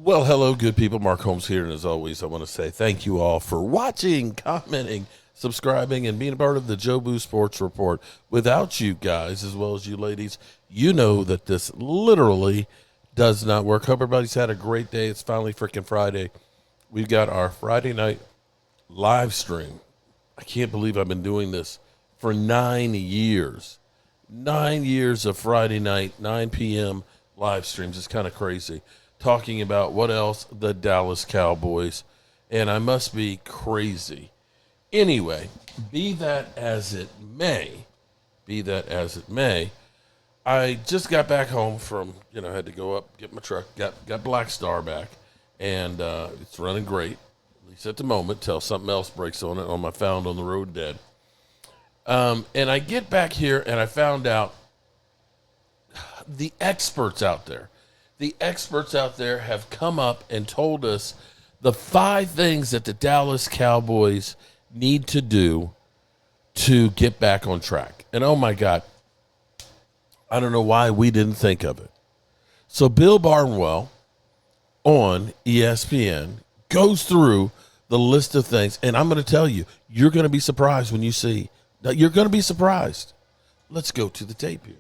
Well, hello, good people. Mark Holmes here, and as always, I want to say thank you all for watching, commenting, subscribing, and being a part of the Joe Boo Sports Report. Without you guys, as well as you ladies, you know that this literally does not work. Hope everybody's had a great day. It's finally freaking Friday. We've got our Friday night live stream. I can't believe I've been doing this for 9 years. 9 years of Friday night, 9 p.m. live streams. It's kind of crazy. Talking about what else? The Dallas Cowboys. And I must be crazy. Anyway, be that as it may, I just got back home from, had to go up, get my truck, got Black Star back, and it's running great, at least at the moment, till something else breaks on it on my Found on the Road Dead. And I get back here, and I found out the experts out there have come up and told us the 5 things that the Dallas Cowboys need to do to get back on track. And oh my God, I don't know why we didn't think of it. So Bill Barnwell on ESPN goes through the list of things, and I'm going to tell you, you're going to be surprised when you see. You're going to be surprised. Let's go to the tape here.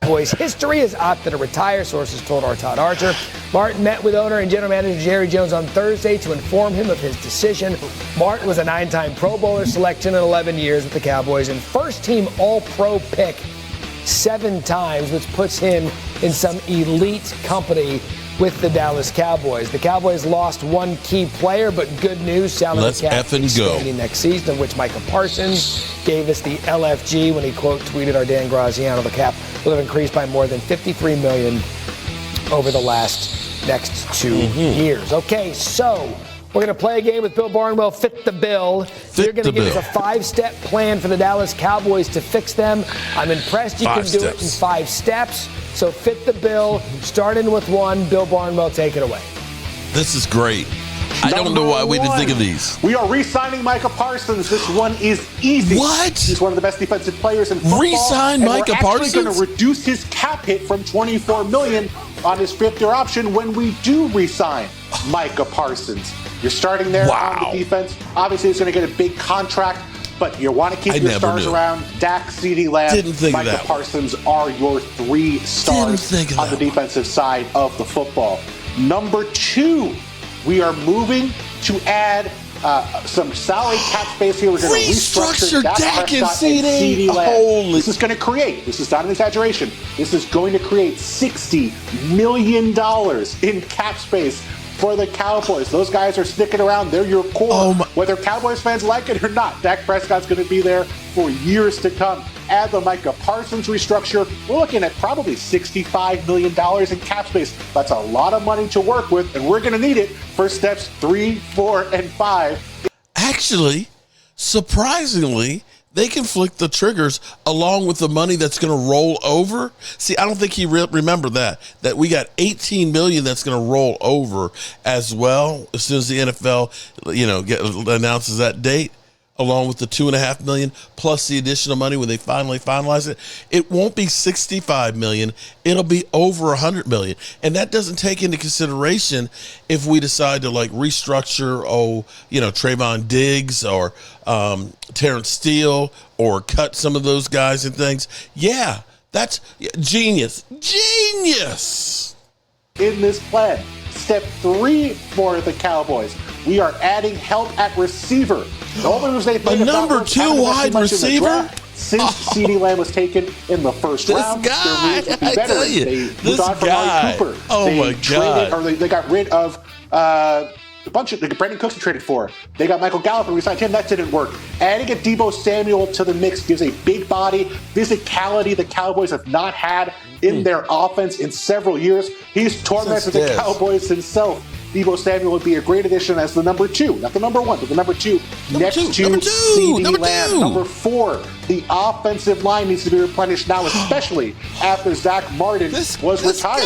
Cowboys history has opted to retire, sources told our Todd Archer. Martin met with owner and general manager Jerry Jones on Thursday to inform him of his decision. Martin was a 9-time Pro Bowler selection in 11 years with the Cowboys and first-team All-Pro pick 7 times, which puts him in some elite company with the Dallas Cowboys. The Cowboys lost one key player, but good news, salary cap expanding next season, of which Micah Parsons gave us the LFG when he quote tweeted our Dan Graziano. The cap will have increased by more than $53 million over the next 2 years. Okay, so we're going to play a game with Bill Barnwell, Fit the Bill. You're going to give us a 5-step plan for the Dallas Cowboys to fix them. I'm impressed you can do it in 5 steps. So fit the bill, starting with 1. Bill Barnwell, take it away. This is great. I don't know why we didn't think of these. We are re-signing Micah Parsons. This one is easy. What? He's one of the best defensive players in football. Re-sign Micah Parsons? We're actually going to reduce his cap hit from $24 million on his 5th-year option when we do re-sign Micah Parsons. You're starting there on the defense. Obviously, he's going to get a big contract, but you want to keep your stars around. Dak, CeeDee Lamb, Micah Parsons are your 3 stars on the defensive side of the football. Number 2, we are moving to add some salary cap space here. We're going to restructure Dak and CeeDee Lamb. This is going to create, this is not an exaggeration, this is going to create $60 million in cap space for the Cowboys. Those guys are sticking around. They're your core. Whether Cowboys fans like it or not, Dak Prescott's going to be there for years to come. Add the Micah Parsons restructure. We're looking at probably $65 million in cap space. That's a lot of money to work with, and we're going to need it for steps 3, 4, and 5. Actually, surprisingly, they can flick the triggers along with the money that's going to roll over. See, I don't think he remembered that we got $18 million that's going to roll over as well as soon as the NFL, announces that date, along with the $2.5 million plus the additional money when they finally finalize it. It won't be $65 million. It'll be over $100 million. And that doesn't take into consideration if we decide to restructure, Trayvon Diggs or Terrence Steele or cut some of those guys and things. Yeah, that's genius. Genius! In this plan, step 3 for the Cowboys, we are adding help at receiver. The only reason they a number 2 wide receiver? Since CeeDee Lamb was taken in the first round, guy, their moves would be better. They moved on from guy. Amari Cooper. Oh, my God. They got rid of a bunch of Brandon Cooks traded for. They got Michael Gallup and re-signed him. That didn't work. Adding a Deebo Samuel to the mix gives a big body, physicality the Cowboys have not had in their offense in several years. He's tormented the Cowboys himself. Deebo Samuel would be a great addition as the number 2, not the number 1, but the number 2 next to CeeDee Lamb. Number 4, the offensive line needs to be replenished now, especially after Zach Martin was retired.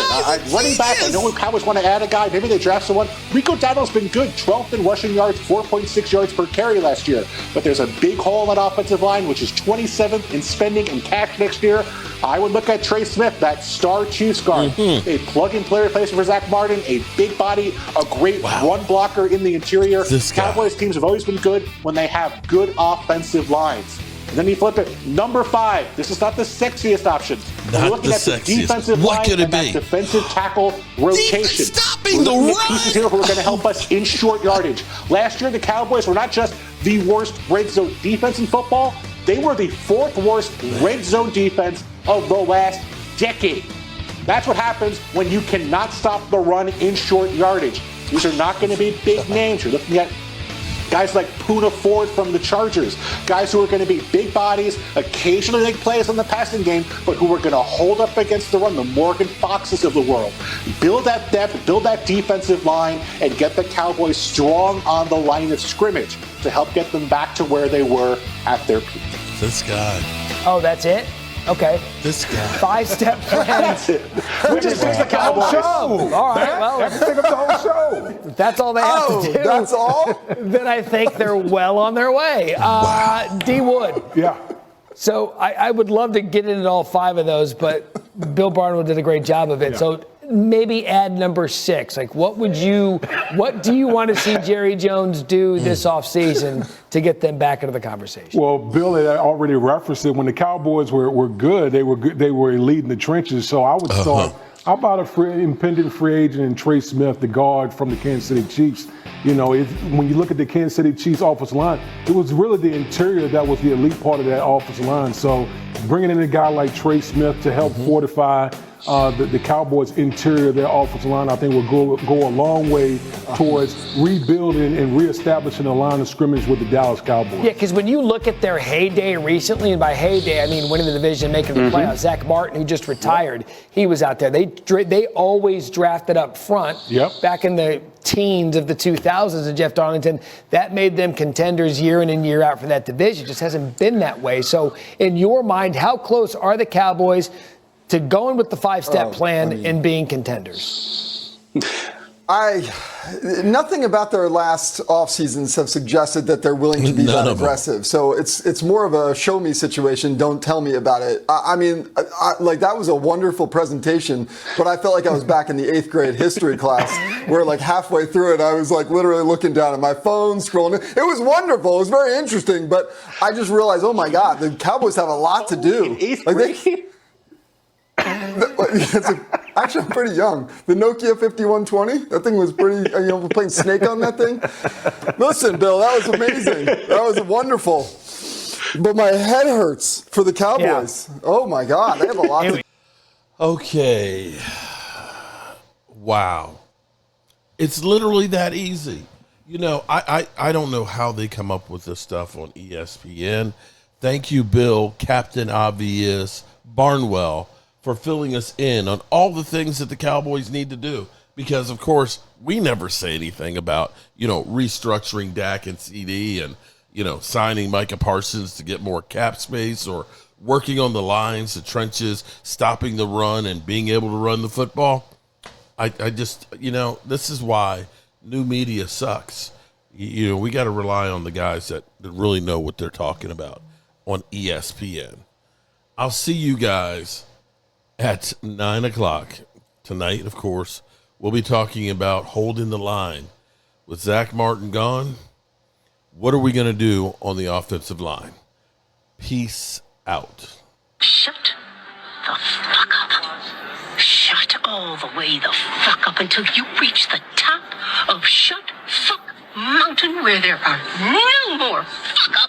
Running back, I know Cowboys want to add a guy. Maybe they draft someone. Rico Dowdle's been good, 12th in rushing yards, 4.6 yards per carry last year. But there's a big hole in that offensive line, which is 27th in spending and cash next year. I would look at Trey Smith, that star Chiefs guard, a plug-and-play replacement for Zach Martin, a big body, a great run blocker in the interior. Cowboys teams have always been good when they have good offensive lines. And then you flip it. Number 5. This is not the sexiest option. We're looking at the defensive line and that defensive tackle rotation. Stopping the run. Pieces here who are going to help us in short yardage. Last year, the Cowboys were not just the worst red zone defense in football. They were the 4th worst red zone defense of the last decade. That's what happens when you cannot stop the run in short yardage. These are not going to be big names. You're looking at guys like Poona Ford from the Chargers, guys who are going to be big bodies, occasionally make plays in the passing game, but who are going to hold up against the run, the Morgan Foxes of the world. Build that depth, build that defensive line, and get the Cowboys strong on the line of scrimmage to help get them back to where they were at their peak. This guy. Oh, that's it? Okay. This guy. 5-step plan. That's it. Which is the Cowboys. All right, well, that's the whole show. That's all they have to do. That's all? Then I think they're well on their way. D. Wood. Yeah. So I would love to get into all 5 of those, but Bill Barnwell did a great job of it. Yeah. So maybe add number 6. Like, what do you want to see Jerry Jones do this offseason to get them back into the conversation? Well, Bill had already referenced it. When the Cowboys were good, they were elite in the trenches. So I would start. How about impending free agent and Trey Smith, the guard from the Kansas City Chiefs? You know, when you look at the Kansas City Chiefs offensive line, it was really the interior that was the elite part of that offensive line. So bringing in a guy like Trey Smith to help fortify the Cowboys' interior, their offensive line, I think will go a long way towards rebuilding and reestablishing a line of scrimmage with the Dallas Cowboys. Yeah, because when you look at their heyday recently, and by heyday I mean winning the division, making the playoffs, Zach Martin, who just retired, he was out there. They always drafted up front back in the teens of the 2000s and Jeff Darlington. That made them contenders year in and year out for that division. It just hasn't been that way. So in your mind, how close are the Cowboys to going with the 5-step plan and being contenders? Nothing about their last off seasons have suggested that they're willing to be that aggressive. So it's more of a show me situation. Don't tell me about it. I mean, like that was a wonderful presentation, but I felt like I was back in the 8th grade history class where like halfway through it, I was like literally looking down at my phone, scrolling. It was wonderful. It was very interesting, but I just realized, oh my God, the Cowboys have a lot to do. Actually, I'm pretty young. The Nokia 5120, that thing was pretty, playing Snake on that thing. Listen, Bill, that was amazing. That was wonderful. But my head hurts for the Cowboys. Yeah. Oh, my God. They have a lot to do. Okay. Wow. It's literally that easy. You know, I don't know how they come up with this stuff on ESPN. Thank you, Bill, Captain Obvious, Barnwell, for filling us in on all the things that the Cowboys need to do. Because, of course, we never say anything about, restructuring Dak and CD and, signing Micah Parsons to get more cap space or working on the lines, the trenches, stopping the run and being able to run the football. I just, this is why new media sucks. We got to rely on the guys that really know what they're talking about on ESPN. I'll see you guys at 9 o'clock tonight. Of course, we'll be talking about holding the line. With Zach Martin gone, what are we going to do on the offensive line? Peace out. Shut the fuck up. Shut all the way the fuck up until you reach the top of Shut Fuck Mountain, where there are no more fuck